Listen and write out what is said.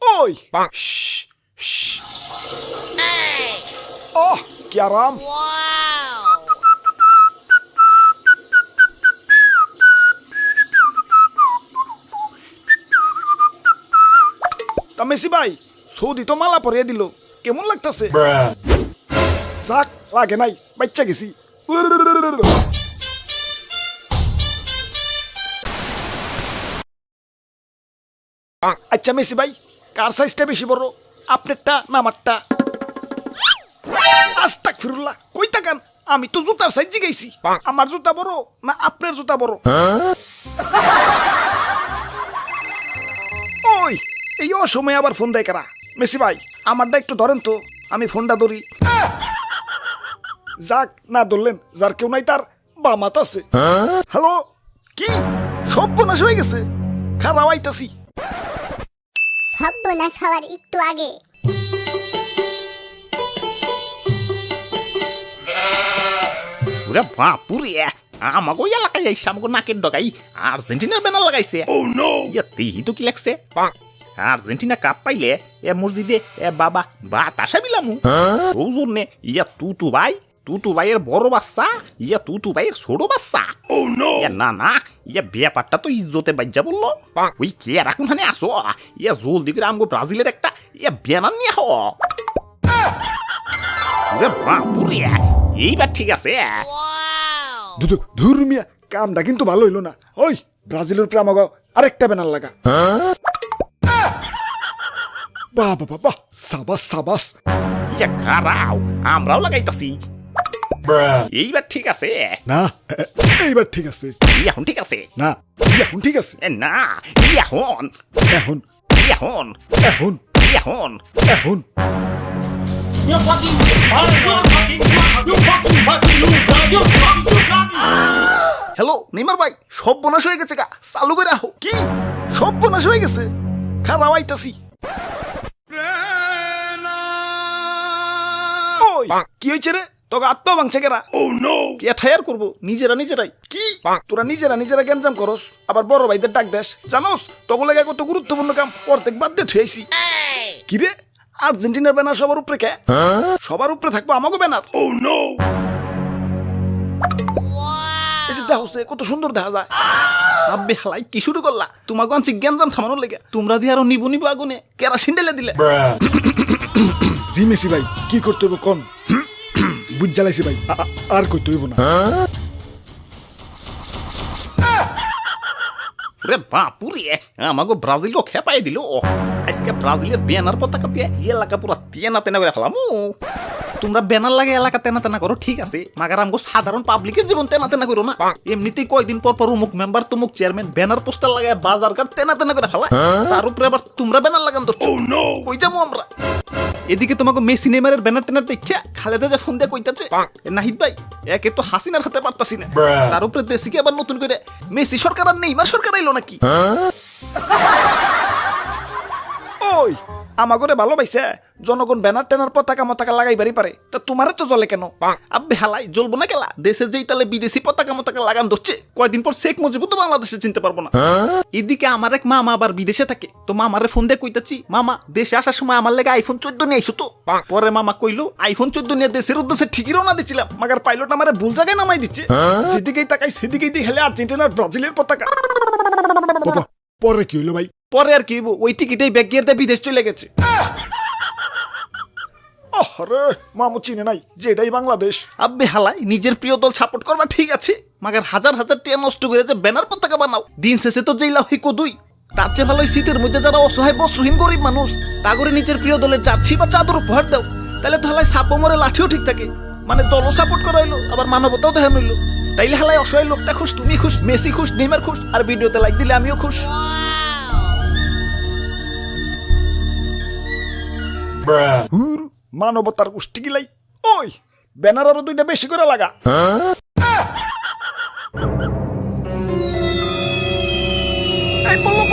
ओए ओह क्या आराम। মেসি ভাই সৌদি তো মালা পরিয়ে দিল, কেমন লাগতেছে? যাক লাগে নাই, বাচ্চা গেছি। আচ্ছা মেসি ভাই, কার সাইজটা বেশি বড়, আপনারটা না আমারটা? আস্তাগফিরুল্লাহ, কই তাকান, আমি তো জুতার সাইজ জিগাইছি। আমার জুতা বড় না আপনার জুতা বড়? ওই এই অসময়ে আবার ফোন দেয় কারা? মেসি ভাই আমারটা একটু ধরেন তো, আমি ফোনটা ধরি। যাক না ধরলেন, যার কেউ নাই তার বামাত আছে। হ্যালো, কি সর্বনাশ হয়ে গেছে? খারাপ আইতাছি। সর্বনাশ হওয়ার একটু আগে ওরে বাপুরে, আমাকে এলাকায় আইসা আমাকে নাকের ডগাই আর্জেন্টিনার ব্যানার লাগাইছে। ইয়া তেহি তো কি লাগছে, আর্জেন্টিনা কাপ পাইলে এ মসজিদে এ বাবা বাতাসা বিলামু। ওই জন্যে ইয়া তুতু ভাইয়ের বড় বাচ্চা, ইয়া তুতু ভাইয়ের ছোট বাচ্চা। না না, ইয়া ব্যাপারটা তো ইজ্জতে বাজ্যা বললো। ওই কে রাখুন হানে আসো, ইয়া জলদি করে আমগো ব্রাজিলের একটা ইয়া ব্যানার নিয়ে হ। ওরে বাপুরে, এইবার ঠিক আছে। ধুর মিয়া, কামটা কিন্তু ভালো হইলো না। ওই ব্রাজিলের উপরে আমাকে আরেকটা ব্যানার লাগা। বাহ বাহ বাহ, সাবাস সাবাস। ইয়া খারাও, আমরাও লাগাইতাছি। এইবার ঠিক আছে না, এইবার ঠিক আছে। এখন ঠিক আছে না, এখন ঠিক আছে। না, এখন এখন এখন এখন এখন এখন হ্যালো নেইমার ভাই, সর্বনাশ হয়ে গেছে গা, চালু করে আহো। কি সর্বনাশ হয়ে গেছে? খারাপ আইতাছি। ওই কি হয়েছে রে, তোকে আত্মা ভাঙছে কেরা? কে ঠায়ার করবো নিজেরাই? কি তোরা নিজেরা গ্যাঞ্জাম করস, আবার বড় ভাইদের ডাক দেশ? জানোস তখন লাগে কত গুরুত্বপূর্ণ কাম অর্ধেক বাদ দিয়ে থুয়েছি। কি রে, আর্জেন্টিনার ব্যানার সবার উপরে কে? সবার উপরে থাকবো আমাকে ব্যানার? এই যে দেখো কত সুন্দর দেখা যায়। আব্বে হালাই কি শুরু করলা? তোমাকে আনছি গ্যাঞ্জাম থামানোর লেগে, তোমরা দিয়ে আরো নিবু আগুনে কেরাসিন ঢেলে দিলে। জি মেসি ভাই, কি করতে হইব কোন? বুঝ জ্বালাইছি ভাই, আর করতে হইব না। রে বাপুরে, আমাকে ব্রাজিলও খেপাই দিল। আজকে ব্রাজিলের ব্যানার পতাকা দিয়ে এলাকা পুরা তেনা তেনা করে ফেলাম। তোমরা ব্যানার লাগে এলাকা তেনা তেনা করো, ঠিক আছে, মাগার আমগো সাধারণ পাবলিকের জীবন তেনা তেনা করো না। এমনিতেই কয়দিন পর অমুক মেম্বার তমুক চেয়ারম্যান ব্যানার পোস্টার লাগায় বাজার ঘাট তেনা তেনা করে ফেলায়, তার উপরে আবার তোমরা ব্যানার লাগান ধরছো। কই যাবো আমরা? এদিকে তোমাকে মেসি নেইমারের ব্যানার টেনার দেখে খালেদা যে ফোন দিয়ে কইতাছে, নাহিদ ভাই একে তো হাসিনার হাতে পারতাছি না, তার উপরে দেশিকে আবার নতুন করে মেসি সরকার আর নেইমার সরকার আইলো নাকি? ওই আমাগরে ভালো পাইছে, জনগণ ব্যানার টেনার পতাকা মতাকা লাগাইবারই পারে, তা তোমারে তো জ্বলে কেন? আব্বে হালাই জ্বলবো না কেলা? দেশের যেই তালে বিদেশি পতাকা মতাকা লাগান ধরছে, কয়দিন পর শেখ মুজিবও তো বাংলাদেশে চিনতে পারবো না। এদিকে আমার এক মামা আবার বিদেশে থাকে, তো মামারে ফোন দিয়ে কইতাছি, মামা দেশে আসার সময় আমার লেগে আইফোন 14 নিয়ে আইসো তো। পরে মামা কইলো আইফোন 14 নিয়ে দেশের উদ্দেশ্যে ঠিকই রওনা দিচ্ছিলাম, মাগার পাইলট আমারে ভুল জায়গায় নামাই দিচ্ছে। যেদিকেই তাকাই সেদিকেই দিয়ে হেলে আর্জেন্টিনার ব্রাজিলের পতাকা। পরে কি হইলো ভাই? পরে আর কি হইব, ওই টিকিটেই ব্যাগ গিয়ে বিদেশ চলে গেছে। আরে মামু চিনে নাই যে এটাই বাংলাদেশ। আব্বে হালাই, নিজের প্রিয় দল সাপোর্ট করবা ঠিক আছে, মাগার হাজার হাজার টাকা নষ্ট করে যে ব্যানার পতাকা বানাও, দিন শেষে তো যেই লাভ কদুই। তার চেয়ে ভালো শীতের মধ্যে যারা অসহায় বস্ত্রহীন গরিব মানুষ, তা করে নিজের প্রিয় দলের জার্সি বা চাদর উপহার দাও, তাহলে তো হালাই সাপও মরে লাঠিও ঠিক থাকে। মানে দলও সাপোর্ট করা হইলো, আবার মানবতাও দেখানো হইলো। তাইলে হালাই অসহায় লোকটা খুশ, তুমি খুশ, মেসি খুশ, নেইমার খুশ, আর ভিডিওতে লাইক দিলে আমিও খুশ। মানবতার গোষ্ঠী গিলাই। ওই ব্যানার আরো 2টা বেশি করে লাগা। এই বলো